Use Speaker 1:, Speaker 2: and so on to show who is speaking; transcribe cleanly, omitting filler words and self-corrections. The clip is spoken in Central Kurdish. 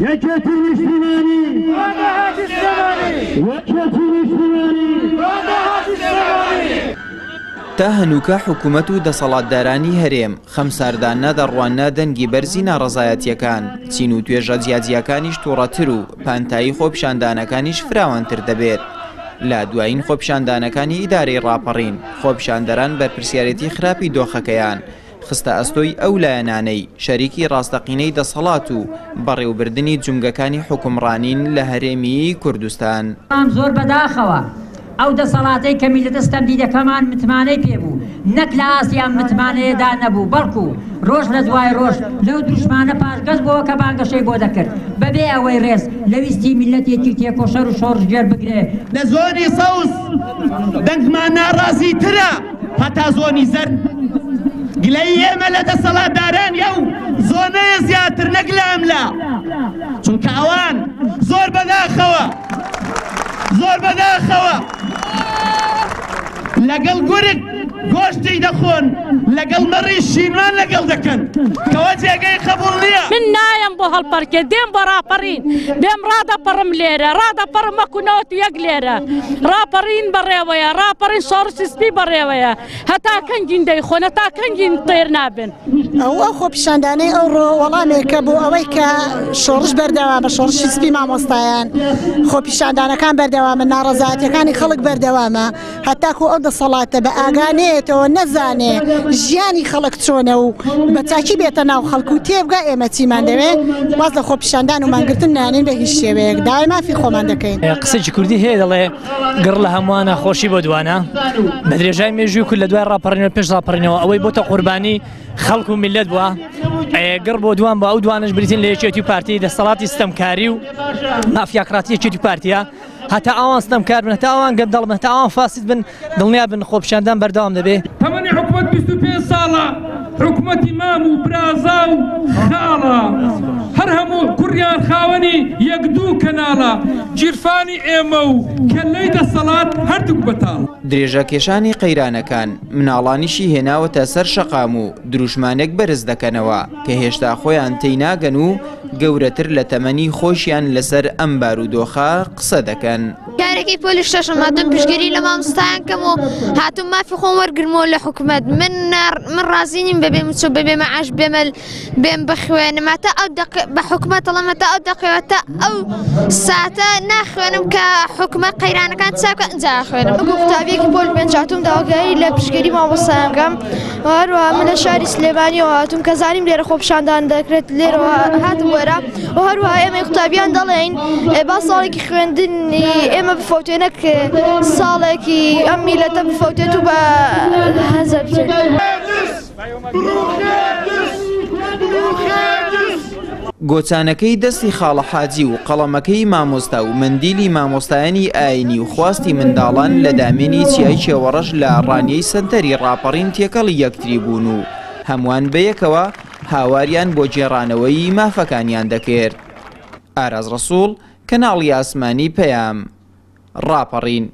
Speaker 1: یەکێتی نیشتیمانی ڕادەهاتی سلێمانی یەکێتی نیشتیمانی ڕادەهاتی سلێمانی.
Speaker 2: تا هەنووکە حکوومەت و دەسەڵاتدارانی هەرێم خەمساردانە دەڕوانە دەنگی بەرزی ناڕەزایەتیەکان چین و توێژە جیاجیەکانیش تووڕەتر و پانتایی خۆپیشاندانەکانیش فراوانتر دەبێت. لا دوایین خۆپیشاندانەکانی ئیدارەی ڕاپەڕین خۆپیشاندەران بەرپرسیارەتی خراپی دۆخەکەیان خستە ئەستۆی ئەو لایەنانەی شەریکی ڕاستەقینەی دەسەڵات و بەڕێوەبردننی جونگەکانی حکومڕانین لە هەرێمی کوردستان.
Speaker 3: زۆر بەداخەوە ئەو دەسەڵاتەی کە میلەتە دیدەکەمان متمانەی پێبوو نەک لە ئاسیان متمانەیەدا نەبوو بەڵکو ڕۆژ لە دوای ڕۆژ لەو دروشمانە پاشگەز بۆەوە کە بانگەشەی بۆ دەکرد بەبێ ئەوەی ڕێز لەویستی میلەتێکی تێکۆشەر و شۆڕ گێر بگرێ.
Speaker 1: لە زۆنی سەوز دەنگمان ناڕازی ترە هەتا زۆنی زەرد گلەی ئێمە لە دەسەڵاتدارانیە و زۆنەیە زیاتر نەک لە ئەملا چونکە ئەوان زۆر بەداخەوە لەگەڵ گورگ گۆشتی دەخۆن لەگەڵ مەڕی شینوان لەگەڵ دەکەن کەوە جێگەی قبوڵ نییە.
Speaker 4: من نایم بۆ هەڵپەرکێ دێم بە ڕاپەڕین دێم ڕادەپەڕم لێرە ڕادەپەڕم مەکوونەوە یەک لێرە ڕاپەڕین بەڕێوەیە ڕاپەڕین شۆڕسیسپی بەڕێوەیە هەتا کەنگین دەیخۆن هەتا کەنگین تێر نابن.
Speaker 5: ئەوە خۆپیشاندانەی ئەوڕۆ وەڵامێکە بۆ ئەوەی کە شۆڕش بەردەوام بە شۆڕشی سپی مامۆستایان خۆپیشاندانەکان بەردەوامە ناڕەزایەتیەکانی خەڵک بەردەوامە هەتاکو ئەو دەسەڵاتە بە ئاگانێتەوە نەزانێ ژیانی خەڵک چۆنە و بەچاکی بێتە ناو خەڵک و تێبگا ئێمە چیمان دەوێت واز لە خۆپیشاندان و مانگرتن نانین بە هیچ شێوەیەک داوای مافی خۆمان دەکەین.
Speaker 6: قسەی کوردی هەیە دەڵێ گڕ لە هەمووانە خۆشی بۆ دوانە بە درێژای مێژووی کورد لە دوای ڕاپەڕینەوە پێش ڕاپەڕینەوە ئەوەی بۆتە قوربانی خەڵک و میلەت بووە گڕ بۆ دوان بە ئەو دوانش بریتین لە یەکێتی و پارتی دەسەڵاتی ستەمکاری و مافیاکراتی یەکێتی پارتیە هەتا ئەوان ستەمکار بن هەتا ئەوان گەندەڵ بن هەتا ئەوان فاسد بن دڵنیا بن خۆپیشاندان بەردەوام دەبێت.
Speaker 7: تەمەنی حکوومەت 25 ساڵە حکوومەتی مام و برازا و خاڵە هەر هەموو کوڕیان خاوەنی یەک دوو کەناڵە جیرفانی ئێمە و کەلەی دەسەڵات هەردووک بەتاڵ.
Speaker 2: درێژە کێشانی قەیرانەکان مناڵانیشی هێناوەتە سەر شەقام و دروشمانێک بەرز دەکەنەوە کە هێشتا خۆیان تێیناگەن و گەورەتر لە تەمەنی خۆشیان لەسەر ئەم بارودۆخە قسە دەکەن.
Speaker 8: کارێکی پۆلیس شەشم هاتووم پشتگیری لە مامۆستایان کەم و هاتووم مافی خۆم وەرگرمەوە لە حکوومەت من ڕازی نیم بەبێ مچۆ بەبێ مەعاش بێم بخوێنم هەتا ئەو بە حکوومەت دەڵێم هەتا ئەو دەقەوەتە ئەو ساتە ناخوێنم کە حکوومەت قەیرانەکان چاکە ئەنجا خوێنم.
Speaker 9: قوتابیەکی پۆل پێنج هاتووم داواکاری لە پشتگیری مامۆستایان بکەم هەروەها من لە شاری سلێمانیەوە هاتووم کە زانیم لێرە خۆپیشاندان دەکرێت لێرەوە هاتم وەرە و هەروەها ئێمە قوتابیان دەڵێن با ساڵێکی خوێندنی ئێمە بفەوتێنە ساڵێکی ئەم میلەتە بفەوتێت و بە هەزار
Speaker 2: گۆچانەکەی دەستی خاڵە حاجی و قەڵەمەکەی مامۆستا و مندیلی مامۆستایانی ئاینی و خواستی منداڵان لە دامێنی چیای چێوەڕەش لە ڕانیەی سەنتەری ڕاپەڕین تێکەڵی یەکتری بوون و هەمووان بەیەکەوە هاواریان بۆ جێڕانەوەی مافەکانیان دەکرد. ئاراز ڕەسوڵ، کەناڵی ئاسمانی پەیام، ڕاپەڕین.